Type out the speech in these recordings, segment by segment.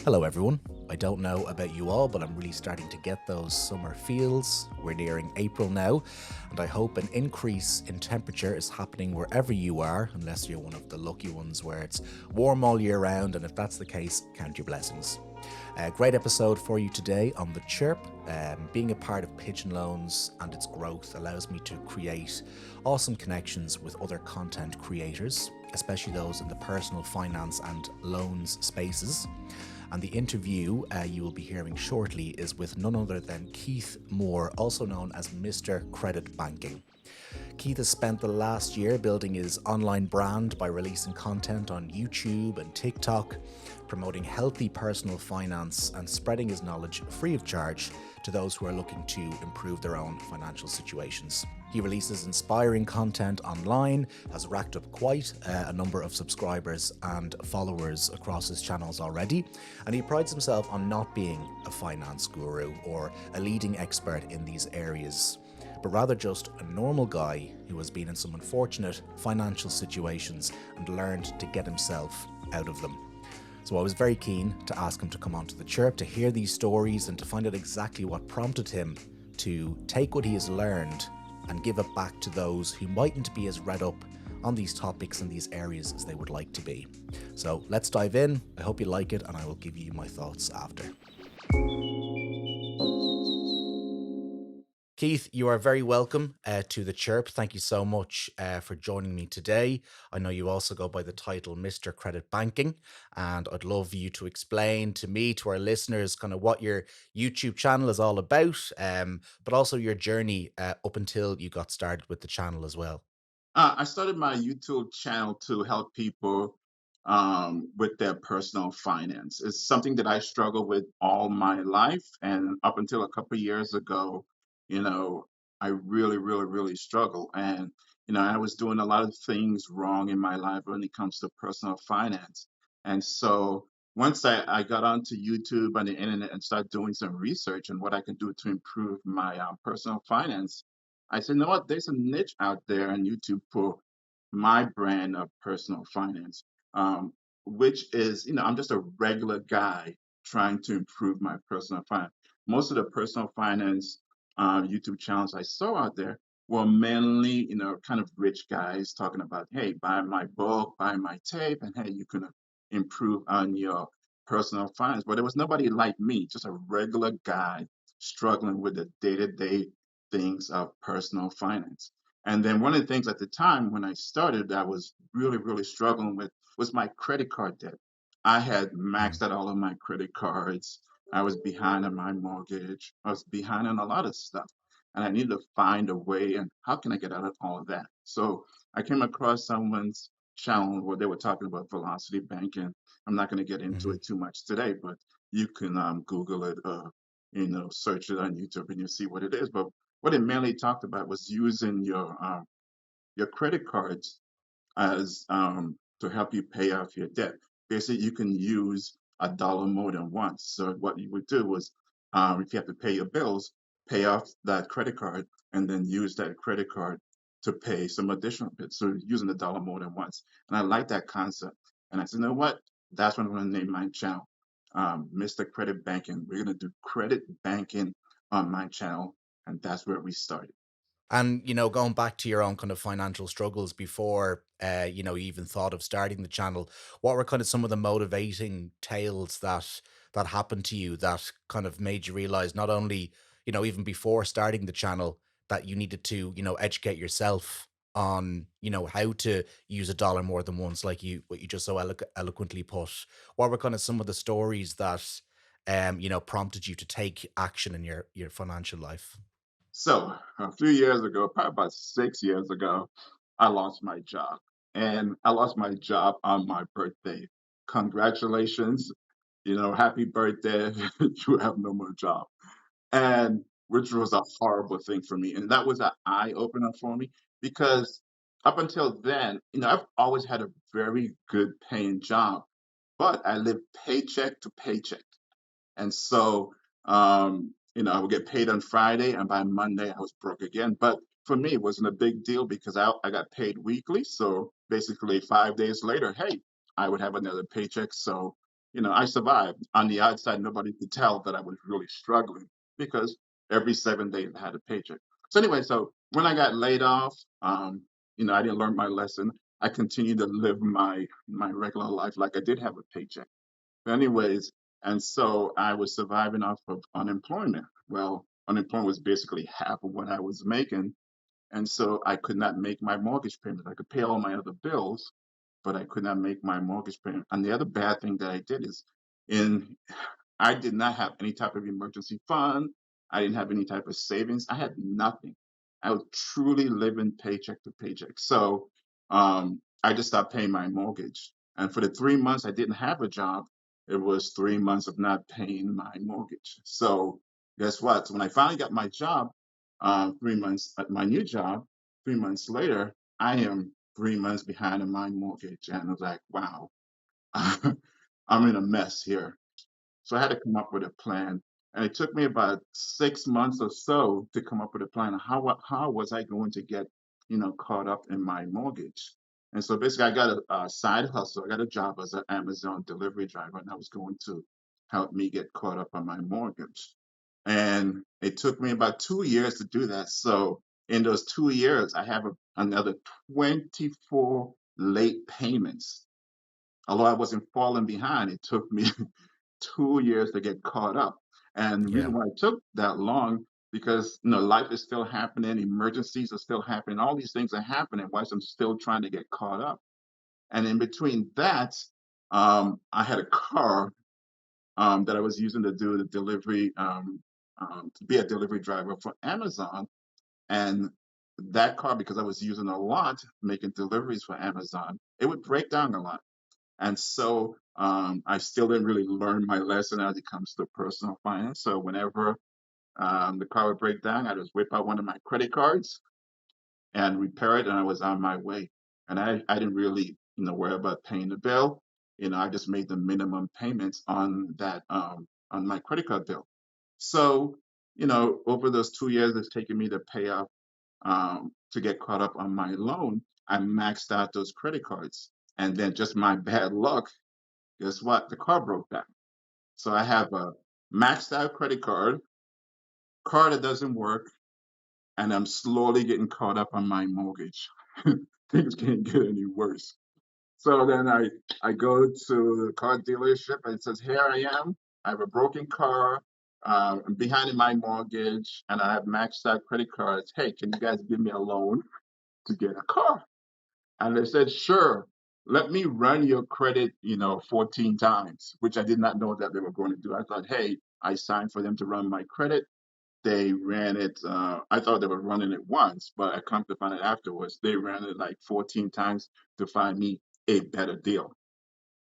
Hello, everyone. I don't know about you all, but I'm really starting to get those summer feels. We're nearing April now, and I hope an increase in temperature is happening wherever you are, unless you're one of the lucky ones where it's warm all year round. And if that's the case, count your blessings. A great episode for you today on the Chirp. Being a part of Pigeon Loans and its growth allows me to create awesome connections with other content creators, especially those in the personal finance and loans spaces. And the interview you will be hearing shortly is with none other than Keith Moore, also known as Mr. Credit Banking. Keith has spent the last year building his online brand by releasing content on YouTube and TikTok, promoting healthy personal finance and spreading his knowledge free of charge to those who are looking to improve their own financial situations. He releases inspiring content online, has racked up quite a number of subscribers and followers across his channels already, and he prides himself on not being a finance guru or a leading expert in these areas, but rather just a normal guy who has been in some unfortunate financial situations and learned to get himself out of them. So I was very keen to ask him to come onto the Chirp to hear these stories and to find out exactly what prompted him to take what he has learned and give it back to those who mightn't be as read up on these topics and these areas as they would like to be. So let's dive in. I hope you like it, and I will give you my thoughts after. Keith, you are very welcome to the Chirp. Thank you so much for joining me today. I know you also go by the title Mr. Credit Banking, and I'd love you to explain to me, to our listeners, kind of what your YouTube channel is all about, but also your journey up until you got started with the channel as well. I started my YouTube channel to help people with their personal finance. It's something that I struggled with all my life, and up until a couple years ago, you know, I really struggled. And I was doing a lot of things wrong in my life when it comes to personal finance. And so once I got onto YouTube and the internet and started doing some research on what I can do to improve my personal finance, I said, you know what? There's a niche out there on YouTube for my brand of personal finance, um, which is, I'm just a regular guy trying to improve my personal finance. Most of the personal finance YouTube channels I saw out there were mainly, kind of rich guys talking about, hey, buy my book, buy my tape, and hey, you can improve on your personal finance. But there was nobody like me, just a regular guy struggling with the day-to-day things of personal finance. And then one of the things at the time when I started that I was really struggling with was my credit card debt. I had Mm. maxed out all of my credit cards. I was behind on my mortgage. I was behind on a lot of stuff. And I needed to find a way and how can I get out of all of that? So I came across someone's channel where they were talking about velocity banking. I'm not going to get into Mhm. it too much today, but you can Google it, search it on YouTube and you'll see what it is. But what it mainly talked about was using your credit cards as to help you pay off your debt. Basically, you can use a dollar more than once. So what you would do was, if you have to pay your bills, pay off that credit card and then use that credit card to pay some additional bits. So using the dollar more than once. And I like that concept. And I said, you know what? That's what I'm going to name my channel, Mr. Credit Banking. We're going to do credit banking on my channel, and that's where we started. And, going back to your own kind of financial struggles before, you even thought of starting the channel, what were kind of some of the motivating tales that happened to you that kind of made you realize not only, even before starting the channel, that you needed to, educate yourself on, how to use a dollar more than once, like what you just so eloquently put. What were kind of some of the stories that, prompted you to take action in your financial life? So a few years ago, probably about 6 years ago, I lost my job. And I lost my job on my birthday. Congratulations, happy birthday. You have no more job. And which was a horrible thing for me. And that was an eye opener for me because up until then, I've always had a very good paying job, but I lived paycheck to paycheck. And so, I would get paid on Friday, and by Monday I was broke again. But for me, it wasn't a big deal because I got paid weekly. So basically, 5 days later, hey, I would have another paycheck. So, I survived. On the outside, nobody could tell that I was really struggling because every 7 days I had a paycheck. So anyway, so when I got laid off, I didn't learn my lesson. I continued to live my regular life like I did have a paycheck. Anyways, and so I was surviving off of unemployment. Well, unemployment was basically half of what I was making. And so I could not make my mortgage payment. I could pay all my other bills, but I could not make my mortgage payment. And the other bad thing that I did is in I did not have any type of emergency fund. I didn't have any type of savings. I had nothing. I was truly living paycheck to paycheck. So I just stopped paying my mortgage. And for the 3 months I didn't have a job, it was 3 months of not paying my mortgage. So guess what? So when I finally got my job, 3 months at my new job, 3 months later, I am 3 months behind on my mortgage. And I was like, wow, I'm in a mess here. So I had to come up with a plan. And it took me about 6 months or so to come up with a plan of how was I going to get, caught up in my mortgage. And so basically I got a side hustle. I got a job as an Amazon delivery driver, and that was going to help me get caught up on my mortgage. And it took me about 2 years to do that. So in those 2 years, I have another 24 late payments. Although I wasn't falling behind, it took me 2 years to get caught up. And the Yeah. reason why it took that long, because life is still happening, emergencies are still happening, all these things are happening whilst I'm still trying to get caught up. And in between that, I had a car that I was using to do the delivery, to be a delivery driver for Amazon. And that car, because I was using a lot, making deliveries for Amazon, it would break down a lot. And so I still didn't really learn my lesson as it comes to personal finance. So whenever the car would break down, I just whip out one of my credit cards and repair it, and I was on my way. And I didn't really, worry about paying the bill. I just made the minimum payments on that on my credit card bill. So, over those 2 years it's taken me to pay off to get caught up on my loan, I maxed out those credit cards. And then just my bad luck, guess what? The car broke down. So I have a maxed out credit card that doesn't work, and I'm slowly getting caught up on my mortgage. Things can't get any worse. So then I go to the car dealership and it says, here I am. I have a broken car. I'm behind in my mortgage and I have maxed out credit cards. Hey, can you guys give me a loan to get a car? And they said, sure, let me run your credit, 14 times, which I did not know that they were going to do. I thought, hey, I signed for them to run my credit. They ran it, I thought they were running it once, but I come to find out afterwards, they ran it like 14 times to find me a better deal.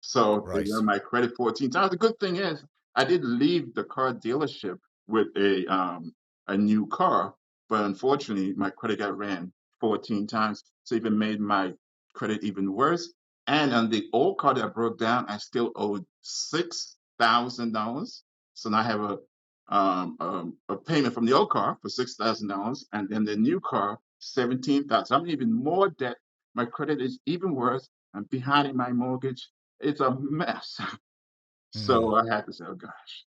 So they Right. ran my credit 14 times. The good thing is I did leave the car dealership with a new car, but unfortunately my credit got ran 14 times. So even made my credit even worse. And on the old car that broke down, I still owed $6,000. So now I have a payment from the old car for $6,000, and then the new car 17,000. I'm even more debt. My credit is even worse. I'm behind in my mortgage. It's a mess. Mm. So I had to say, oh gosh,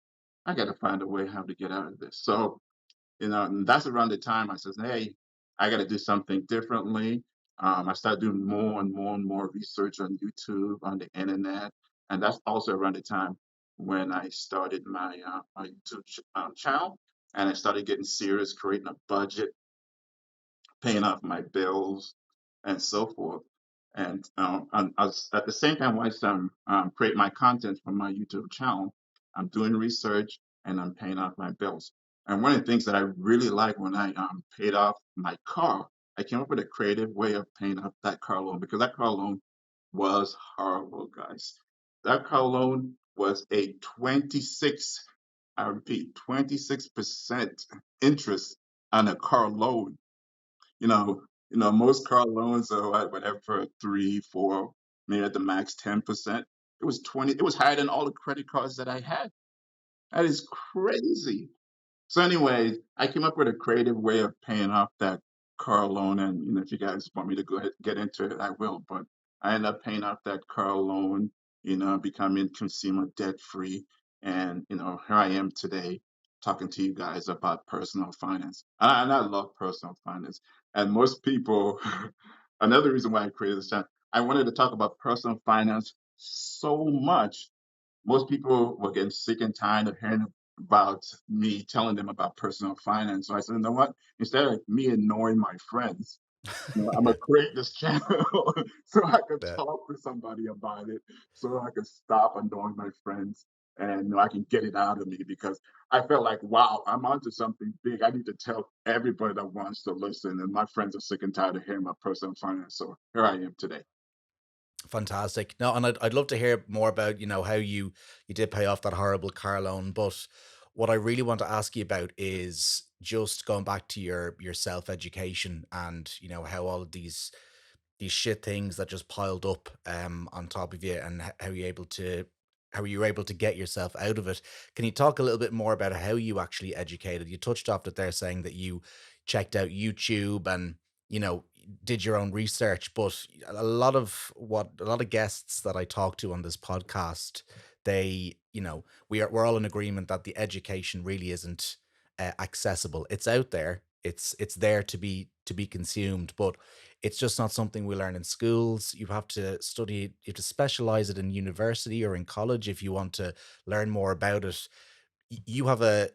I got to find a way how to get out of this. So, and that's around the time I says, hey, I got to do something differently. I started doing more and more and more research on YouTube, on the internet. And that's also around the time when I started my YouTube channel and I started getting serious, creating a budget, paying off my bills, and so forth. And at the same time, whilst I'm create my content for my YouTube channel, I'm doing research and I'm paying off my bills. And one of the things that I really like when I paid off my car, I came up with a creative way of paying off that car loan because that car loan was horrible, guys. That car loan was a 26, I repeat, 26% interest on a car loan. Most car loans are like whatever 3, 4, maybe at the max 10%. It was 20. It was higher than all the credit cards that I had. That is crazy. So anyway, I came up with a creative way of paying off that car loan, and if you guys want me to go ahead get into it, I will. But I ended up paying off that car loan. becoming consumer debt free. And, here I am today talking to you guys about personal finance. And I love personal finance. And most people, another reason why I created this channel, I wanted to talk about personal finance so much. Most people were getting sick and tired of hearing about me telling them about personal finance. So I said, you know what? Instead of me annoying my friends, I'm gonna create this channel so I could Yeah. talk to somebody about it, so I could stop annoying my friends, and I can get it out of me because I felt like, wow, I'm onto something big. I need to tell everybody that wants to listen, and my friends are sick and tired of hearing my personal finance. So here I am today. Fantastic. No, and I'd love to hear more about, how you did pay off that horrible car loan. But what I really want to ask you about is just going back to your self education and, how all of these shit things that just piled up on top of you, and how you were able to get yourself out of it. Can you talk a little bit more about how you actually educated? You touched off it there saying that you checked out YouTube and, did your own research, but a lot of guests that I talk to on this podcast, they, we're all in agreement that the education really isn't accessible. It's out there. It's there to be consumed, but it's just not something we learn in schools. You have to study, you have to specialize it in university or in college if you want to learn more about it. You have a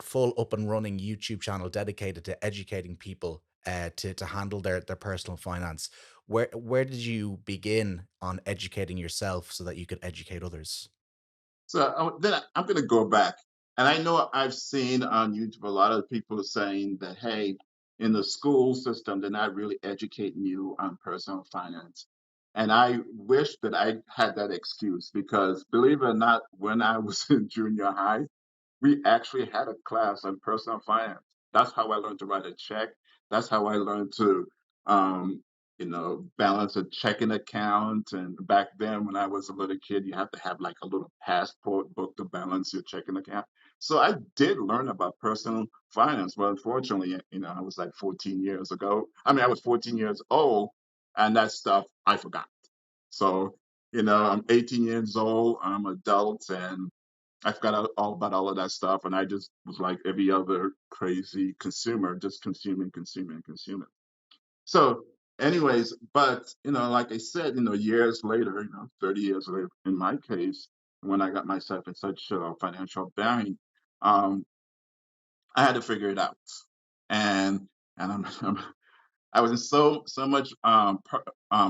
full up and running YouTube channel dedicated to educating people to handle their personal finance. Where did you begin on educating yourself so that you could educate others? So I'm going to go back. And I know I've seen on YouTube a lot of people saying that, hey, in the school system, they're not really educating you on personal finance. And I wish that I had that excuse because believe it or not, when I was in junior high, we actually had a class on personal finance. That's how I learned to write a check. That's how I learned to, um, balance a checking account. And back then, when I was a little kid, you have to have like a little passport book to balance your checking account. So I did learn about personal finance. But unfortunately, I was like 14 years ago. I mean, I was 14 years old, and that stuff I forgot. So, I'm 18 years old, I'm adult, and I forgot all about all of that stuff, and I just was like every other crazy consumer, just consuming, consuming, consuming. So, anyways, but like I said, years later, 30 years later, in my case, when I got myself in such financial bind, um, I had to figure it out, and I'm I was in so much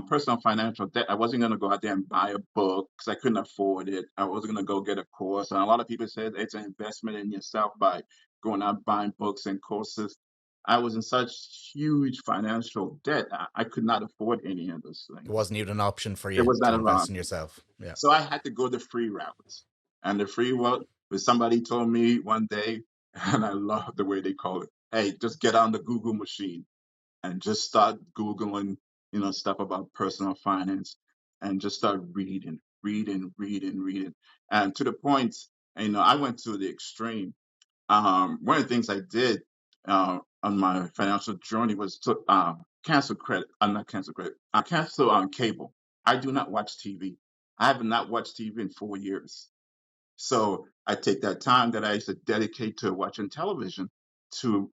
personal financial debt. I wasn't going to go out there and buy a book because I couldn't afford it. I wasn't going to go get a course. And a lot of people said it's an investment in yourself by going out buying books and courses. I was in such huge financial debt. I could not afford any of those It things. wasn't even an option for It you was to not an invest in option. yourself. Yeah. So I had to go the free route. And the free route was somebody told me one day, and I love the way they call it. Hey, just get on the Google machine and just start Googling, stuff about personal finance and just start reading, reading, reading, reading. And to the point, I went to the extreme. One of the things I did on my financial journey was to cancel credit. Not cancel credit. I cancel on cable. I do not watch TV. I have not watched TV in 4 years. So I take that time that I used to dedicate to watching television to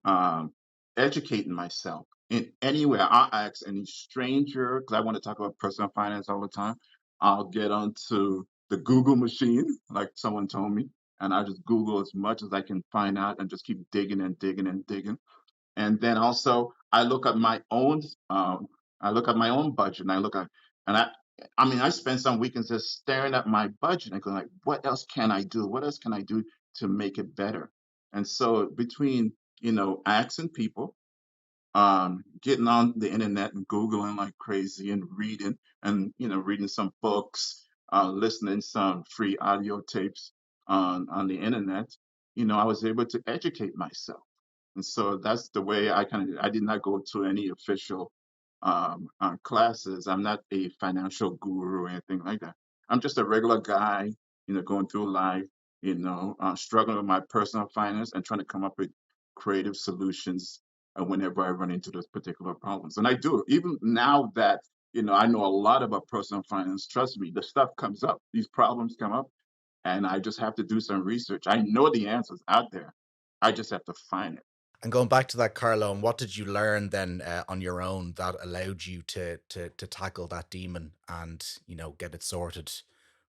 educating myself in anywhere. I'll ask any stranger because I want to talk about personal finance all the time. I'll get onto the Google machine, like someone told me, and I just Google as much as I can find out and just keep digging and digging and digging. And then also I look at my own budget and I look at and I mean I spend some weekends just staring at my budget and going like, what else can I do? What else can I do to make it better? And so between, asking people, getting on the internet and Googling like crazy and reading and, reading some books, listening some free audio tapes on the internet, I was able to educate myself. And so that's the way I did not go to any official classes. I'm not a financial guru or anything like that. I'm just a regular guy, going through life, struggling with my personal finance and trying to come up with creative solutions whenever I run into those particular problems. And I do, even now that I know a lot about personal finance. Trust me, the stuff comes up. These problems come up, and I just have to do some research. I know the answers out there. I just have to find it. And going back to that car loan, what did you learn then on your own that allowed you to tackle that demon and get it sorted?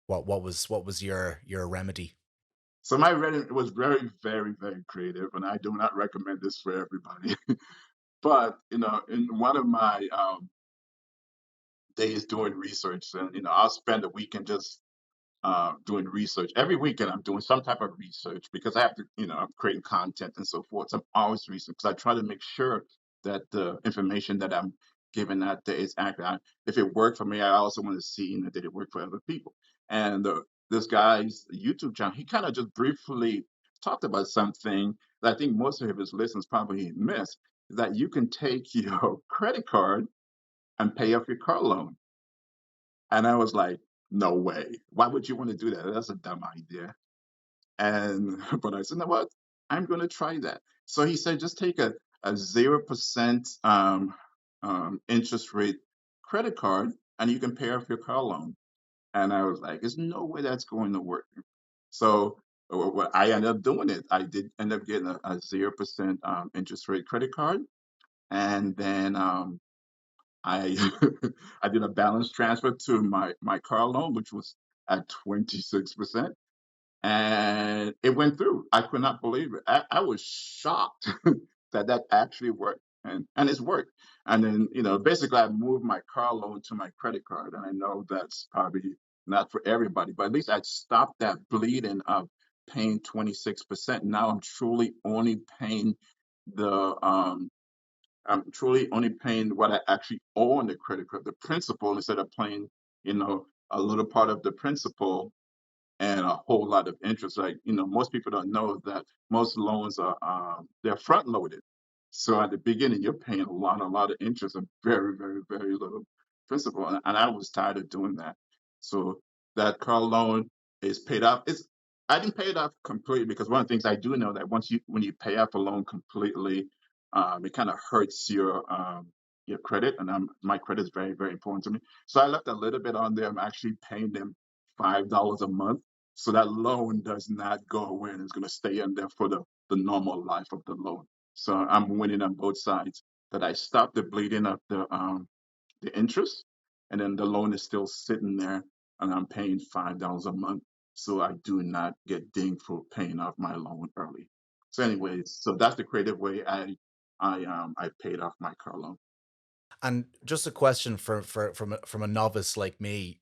What was your remedy? So my Reddit was very, very, very creative, and I do not recommend this for everybody. But in one of my days doing research, and I'll spend a weekend just doing research. Every weekend, I'm doing some type of research because I have to, I'm creating content and so forth. So I'm always researching because I try to make sure that the information that I'm giving out there is accurate. If it worked for me, I also want to see, did it work for other people? And this guy's YouTube channel, he kind of just briefly talked about something that I think most of his listeners probably miss, is that you can take your credit card and pay off your car loan. And I was like, no way. Why would you want to do that? That's a dumb idea. And but I said, you know what? I'm going to try that. So he said, just take a 0% interest rate credit card and you can pay off your car loan. And I was like, there's no way that's going to work. So I ended up doing it. I did end up getting a 0% interest rate credit card. And then I I did a balance transfer to my car loan, which was at 26%, and it went through. I could not believe it. I was shocked that that actually worked, and it's worked. And then basically, I moved my car loan to my credit card, and I know that's probably not for everybody, but at least I stopped that bleeding of paying 26%. Now the I'm truly only paying what I actually owe on the credit card, the principal, instead of paying, a little part of the principal and a whole lot of interest. Like, most people don't know that most loans are they're front loaded. So at the beginning, you're paying a lot of interest and very, very, very little principal. And I was tired of doing that. So that car loan is paid off. I didn't pay it off completely because one of the things I do know that when you pay off a loan completely, it kind of hurts your credit, and my credit is very, very important to me. So I left a little bit on there. I'm actually paying them $5 a month, so that loan does not go away and it's going to stay in there for the normal life of the loan. So I'm winning on both sides. That I stop the bleeding of the interest, and then the loan is still sitting there, and I'm paying $5 a month, so I do not get dinged for paying off my loan early. So, anyways, so that's the creative way I paid off my car loan. And just a question from a novice like me,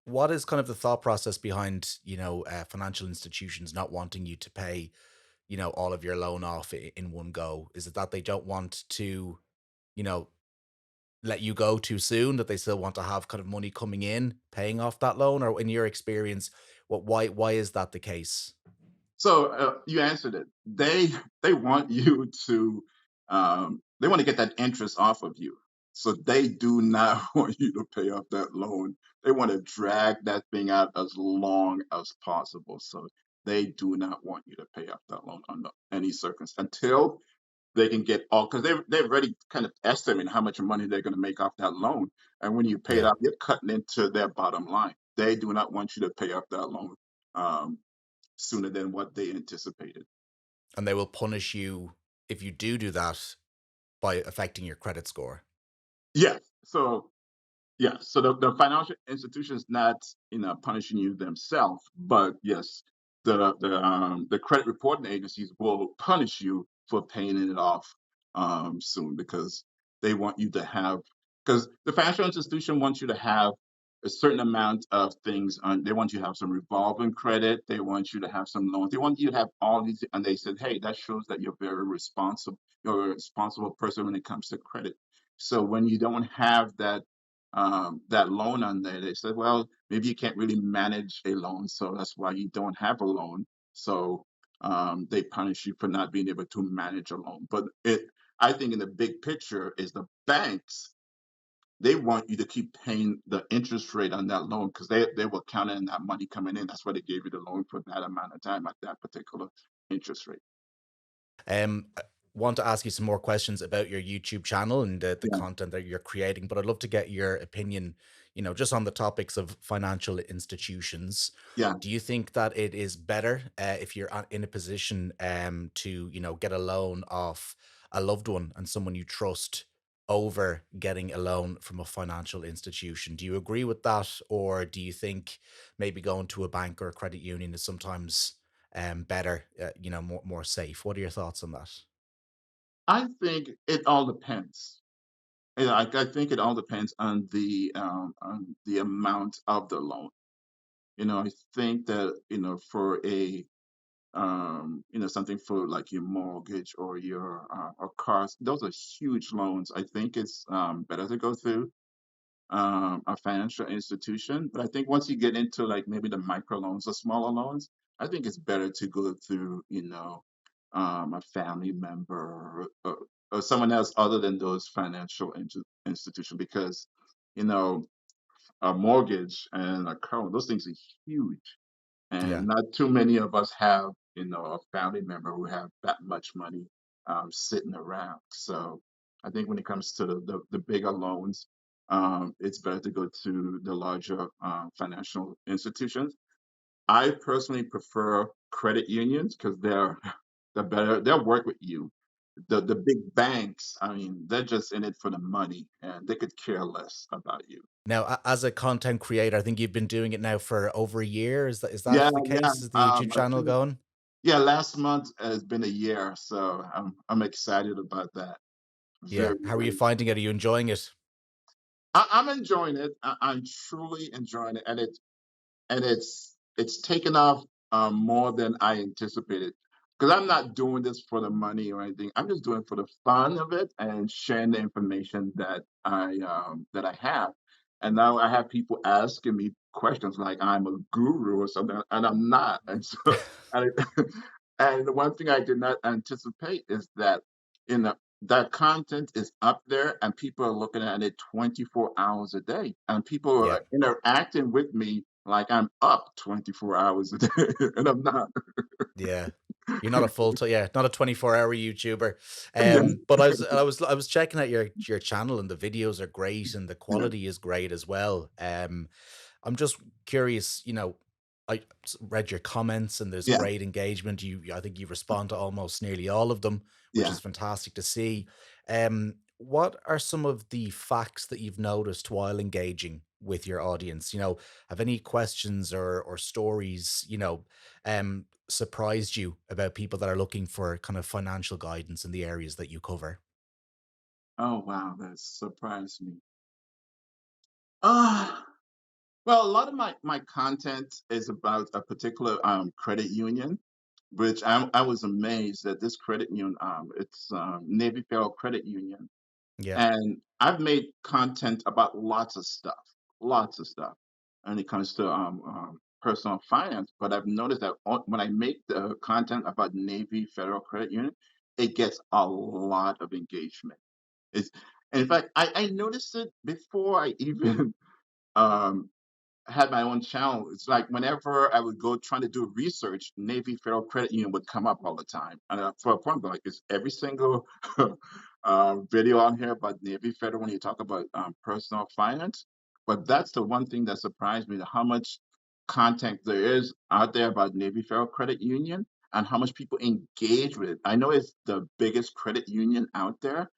what is kind of the thought process behind financial institutions not wanting you to pay all of your loan off in one go? Is it that they don't want to you know let you go too soon, that they still want to have kind of money coming in paying off that loan, or in your experience, why is that the case? So you answered it. They want you to they want to get that interest off of you. So they do not want you to pay off that loan. They want to drag that thing out as long as possible. So they do not want you to pay off that loan under any circumstance until they can get all, because they've already kind of estimated how much money they're going to make off that loan. And when you pay it Yeah. off, you're cutting into their bottom line. They do not want you to pay off that loan. Um, Sooner than what they anticipated. And they will punish you if you do that by affecting your credit score. Yes. So the financial institutions not punishing you themselves, but yes, the credit reporting agencies will punish you for paying it off soon because they want you to have, because the financial institution wants you to have a certain amount of things on. They want you to have some revolving credit. They want you to have some loans. They want you to have all these, and they said, hey, that shows that you're very responsible. You're a responsible person when it comes to credit. So when you don't have that loan on there, they said, well, maybe you can't really manage a loan, so that's why you don't have a loan. So they punish you for not being able to manage a loan. But I think in the big picture is the banks. They want you to keep paying the interest rate on that loan because they will count in that money coming in. That's why they gave you the loan for that amount of time at that particular interest rate. Um, want to ask you some more questions about your YouTube channel and the Yeah, content that you're creating, but I'd love to get your opinion, just on the topics of financial institutions. yeah. Do you think that it is better if you're in a position to, get a loan off a loved one and someone you trust over getting a loan from a financial institution? Do you agree with that? Or do you think maybe going to a bank or a credit union is sometimes better, more safe? What are your thoughts on that? I think it all depends. Yeah, I think it all depends on the amount of the loan. I think that for something for like your mortgage or your or cars, those are huge loans. I think it's better to go through a financial institution. But I think once you get into like maybe the micro loans or smaller loans, I think it's better to go through, a family member or someone else other than those financial institution because, you know, a mortgage and a car, those things are huge. Yeah. And not too many of us have, a family member who have that much money sitting around. So I think when it comes to the bigger loans, it's better to go to the larger financial institutions. I personally prefer credit unions because they're better. They'll work with you. The big banks, I mean, they're just in it for the money, and they could care less about you. Now, as a content creator, I think you've been doing it now for over a year. Is that Yeah, the yeah. case? Is the YouTube I channel think going? Yeah, last month has been a year, so I'm excited about that. Yeah. Very, How are you very. finding it? Are you enjoying it? I'm enjoying it. I'm truly enjoying it, and it's taken off more than I anticipated. Because I'm not doing this for the money or anything. I'm just doing it for the fun of it and sharing the information that I have. And now I have people asking me questions like I'm a guru or something, and I'm not. And so, and, and the one thing I did not anticipate is that in the that content is up there and people are looking at it 24 hours a day and people Yeah. are interacting with me like I'm up 24 hours a day and I'm not. Yeah. You're not a full time, yeah, not a 24-hour YouTuber. Yeah, But I was checking out your channel and the videos are great and the yeah, quality is great as well. I'm just curious, I read your comments and there's yeah, great engagement. I think you respond to almost nearly all of them, which yeah. is fantastic to see. What are some of the facts that you've noticed while engaging with your audience? Have any questions or stories, surprised you about people that are looking for kind of financial guidance in the areas that you cover? Oh wow, that surprised me. Ah, well, a lot of my content is about a particular credit union, which I was amazed that this credit union, it's Navy Federal Credit Union. Yeah. And I've made content about lots of stuff when it comes to personal finance. But I've noticed that when I make the content about Navy Federal Credit Union, it gets a lot of engagement. It's, in fact, I noticed it before I even um, had my own channel. It's like whenever I would go trying to do research, Navy Federal Credit Union would come up all the time. And for a point, like, is every single video on here about Navy Federal when you talk about personal finance? But that's the one thing that surprised me, how much content there is out there about Navy Federal Credit Union and how much people engage with it. I know it's the biggest credit union out there,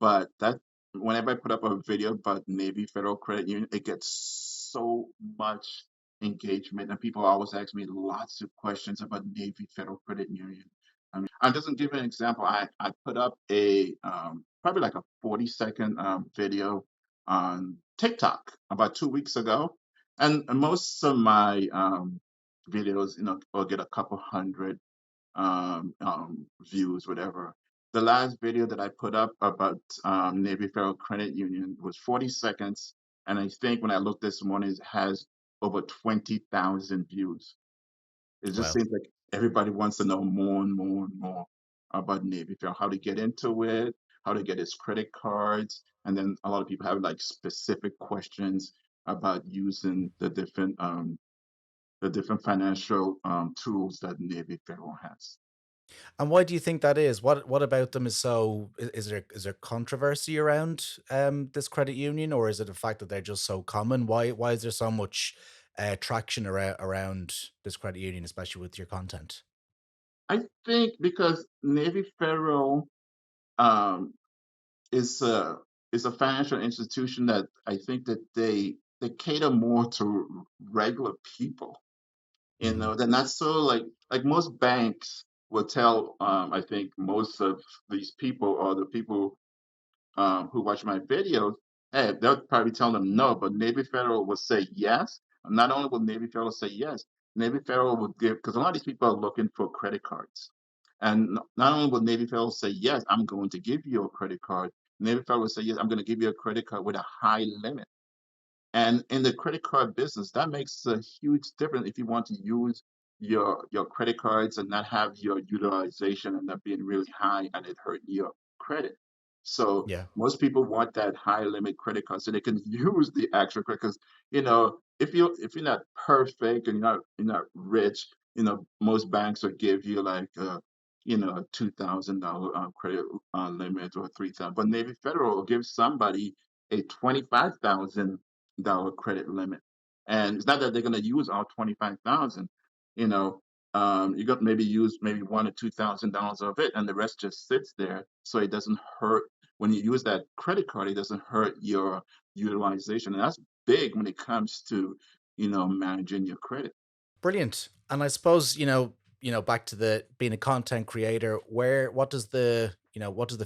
but that whenever I put up a video about Navy Federal Credit Union, it gets so much engagement, and people always ask me lots of questions about Navy Federal Credit Union. I'm just gonna give you an example. I put up a probably like a 40-second video on TikTok about 2 weeks ago, and most of my videos, will get a couple hundred views, whatever. The last video that I put up about Navy Federal Credit Union was 40 seconds, and I think when I looked this morning, it has over 20,000 views. It just Well, seems like everybody wants to know more and more and more about Navy Federal, how to get into it, how to get its credit cards, and then a lot of people have like specific questions about using the different financial tools that Navy Federal has. And why do you think that is? What about them is so? Is there controversy around this credit union, or is it the fact that they're just so common? Why is there so much traction around this credit union, especially with your content? I think because Navy Federal um, is a is a financial institution that I think that they cater more to regular people. You Hmm. know, they're not so like most banks will tell. I think most of these people or the people who watch my videos, hey, they'll probably tell them no, but Navy Federal will say yes. And not only will Navy Federal say yes, Navy Federal will give, because a lot of these people are looking for credit cards. And not only will Navy Federal say, yes, I'm going to give you a credit card, Navy Federal will say, yes, I'm going to give you a credit card with a high limit. And in the credit card business, that makes a huge difference if you want to use your credit cards and not have your utilization end up being really high and it hurt your credit. So Yeah. most people want that high limit credit card so they can use the actual credit because if you're not perfect and you're not rich, most banks will give you like a $2,000 credit limit or 3,000. But Navy Federal will give somebody a 25,000 dollar credit limit. And it's not that they're going to use all 25,000, you know, you got maybe use maybe $1 or $2,000 of it, and the rest just sits there, so it doesn't hurt when you use that credit card. It doesn't hurt your utilization, and that's big when it comes to managing your credit. Brilliant. And I suppose, back to the being a content creator, what does the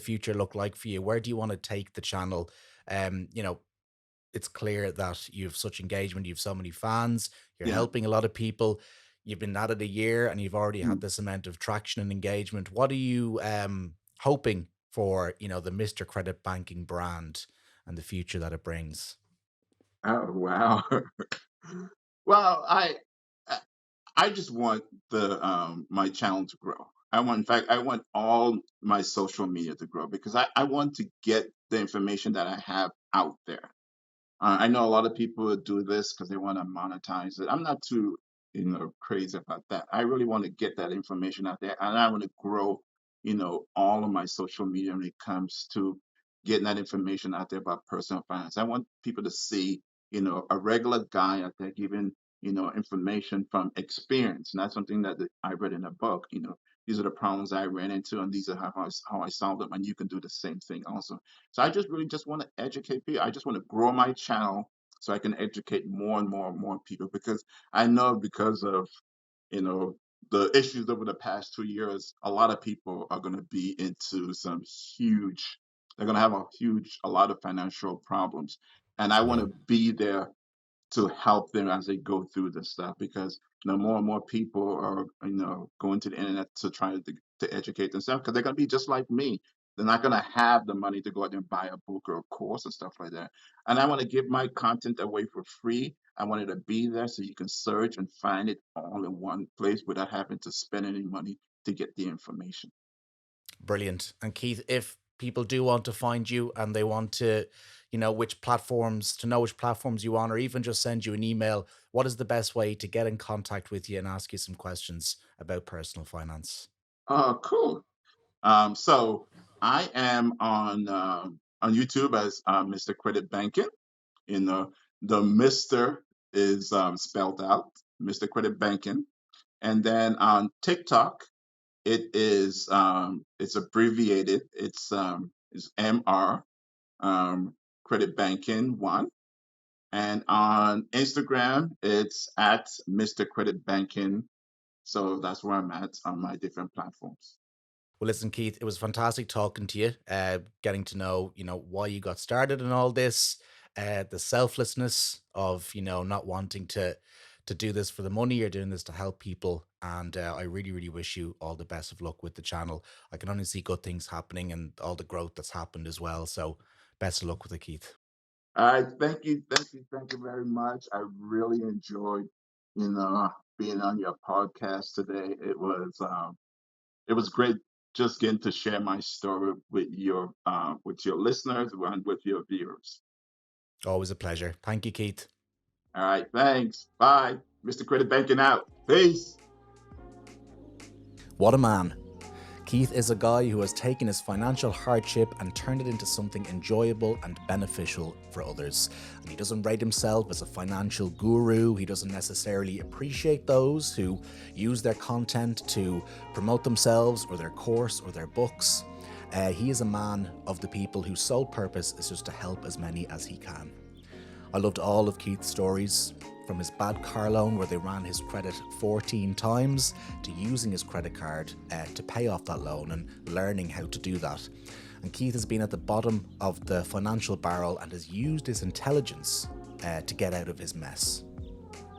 future look like for you? Where do you want to take the channel? It's clear that you've such engagement, you've so many fans, you're Yeah. helping a lot of people. You've been at it a year and you've already had Mm. this amount of traction and engagement. What are you hoping for, the Mr. Credit Banking brand and the future that it brings? Oh wow. Well, I I just want the my channel to grow. In fact, I want all my social media to grow because I want to get the information that I have out there. I know a lot of people do this because they want to monetize it. I'm not too, crazy about that. I really want to get that information out there, and I want to grow, all of my social media when it comes to getting that information out there about personal finance. I want people to see, a regular guy out there giving, information from experience, not something that I read in a book. These are the problems I ran into, and these are how I solved them, and you can do the same thing also. So I just really just want to educate people. I just want to grow my channel so I can educate more and more and more people because I know because of you know the issues over the past 2 years, a lot of people are going to be into some huge. They're going to have a lot of financial problems, and I want Yeah. to be there to help them as they go through this stuff because more and more people are going to the internet to try to educate themselves because they're going to be just like me. They're not going to have the money to go out and buy a book or a course and stuff like that. And I want to give my content away for free. I want it to be there so you can search and find it all in one place without having to spend any money to get the information. Brilliant. And Keith, if people do want to find you and they want to, know which platforms you on, or even just send you an email, what is the best way to get in contact with you and ask you some questions about personal finance? Oh, cool. So I am on YouTube as Mr. Credit Banking. You know, the Mr. is spelled out, Mr. Credit Banking, and then on TikTok it's abbreviated. It's MR Credit Banking one, and on Instagram it's at Mr. Credit Banking. So that's where I'm at on my different platforms. Well, listen, Keith, it was fantastic talking to you, getting to know, why you got started in all this, the selflessness of, not wanting to do this for the money. You're doing this to help people. And I really, really wish you all the best of luck with the channel. I can only see good things happening and all the growth that's happened as well. So best of luck with it, Keith. All right, thank you very much. I really enjoyed, you know, being on your podcast today. It was great just getting to share my story with your listeners and with your viewers. Always a pleasure. Thank you, Keith. All right, thanks. Bye. Mr. Credit Banking out. Peace. What a man. Keith is a guy who has taken his financial hardship and turned it into something enjoyable and beneficial for others. And he doesn't rate himself as a financial guru. He doesn't necessarily appreciate those who use their content to promote themselves or their course or their books. He is a man of the people whose sole purpose is just to help as many as he can. I loved all of Keith's stories, from his bad car loan where they ran his credit 14 times to using his credit card to pay off that loan and learning how to do that. And Keith has been at the bottom of the financial barrel and has used his intelligence to get out of his mess.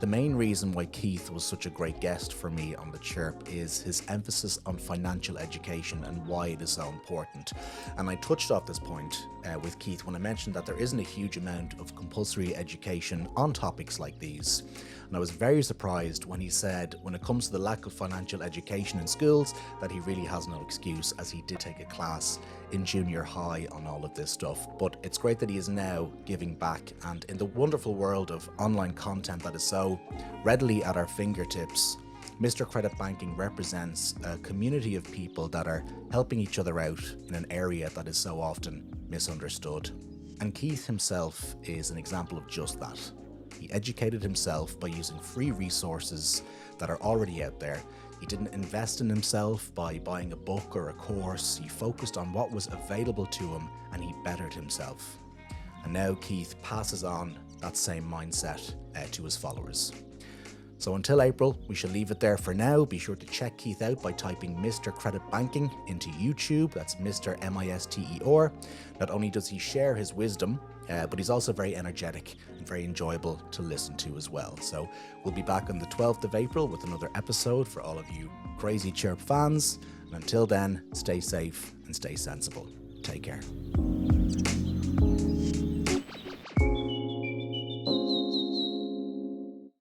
The main reason why Keith was such a great guest for me on the Chirp is his emphasis on financial education and why it is so important. And I touched off this point with Keith when I mentioned that there isn't a huge amount of compulsory education on topics like these. And I was very surprised when he said, when it comes to the lack of financial education in schools, that he really has no excuse, as he did take a class in junior high on all of this stuff. But it's great that he is now giving back, and in the wonderful world of online content that is so readily at our fingertips, Mr. Credit Banking represents a community of people that are helping each other out in an area that is so often misunderstood. And Keith himself is an example of just that. He educated himself by using free resources that are already out there. He didn't invest in himself by buying a book or a course. He focused on what was available to him and he bettered himself. And now Keith passes on that same mindset to his followers. So until April, we shall leave it there for now. Be sure to check Keith out by typing Mr. Credit Banking into YouTube. That's Mr. M-I-S-T-E-R. Not only does he share his wisdom, but he's also very energetic and very enjoyable to listen to as well. So we'll be back on the 12th of April with another episode for all of you crazy Chirp fans. And until then, stay safe and stay sensible. Take care.